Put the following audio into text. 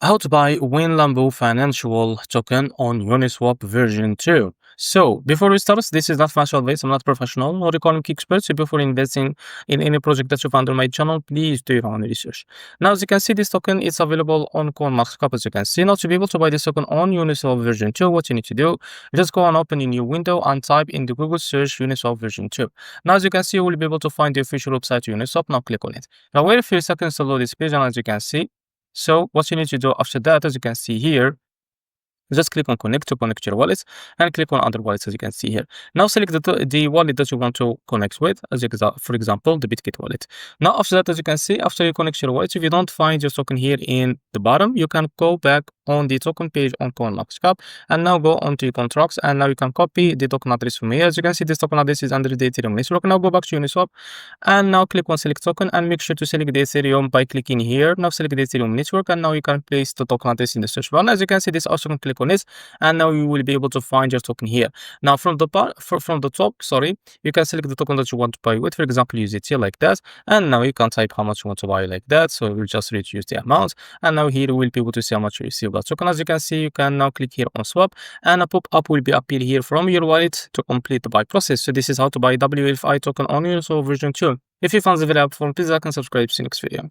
How to buy Wen Lambo financial token on Uniswap version 2. So before we start, this is not financial advice. I'm not professional nor economic expert. So before investing in any project that you find on my channel, please do your own research. Now, as you can see, this token is available on CoinMarketCap. As you can see, now to be able to buy this token on Uniswap version 2, what you need to do, just go and open a new window and type in the Google search Uniswap version 2. Now, as you can see, you will be able to find the official website Uniswap. Now click on it. Now wait a few seconds to load this page, and as you can see, so what you need to do after that, as you can see here, just click on connect to connect your wallet and click on other wallets, as you can see here. Now select the wallet that you want to connect with, for example, the Bitget wallet. Now after that, as you can see, after you connect your wallet, if you don't find your token here in the bottom, you can go back on the token page on CoinMarketCap and now go onto your contracts, and now you can copy the token address from here. As you can see, this token address is under the Ethereum network. Now go back to Uniswap and now click on select token and make sure to select the Ethereum by clicking here. Now select the Ethereum network and now you can place the token address in the search bar. As you can see, this also can click on it and now you will be able to find your token here. Now from the top, you can select the token that you want to buy with. For example, use it here like that, and now you can type how much you want to buy like that. So we'll just reduce the amount, and now here we'll be able to see how much you receive that token. As you can see, you can now click here on swap and a pop-up will be appear here from your wallet to complete the buy process. So this is how to buy WLFI token on Uniswap version 2. If you found the video helpful, please like and subscribe. See you next video.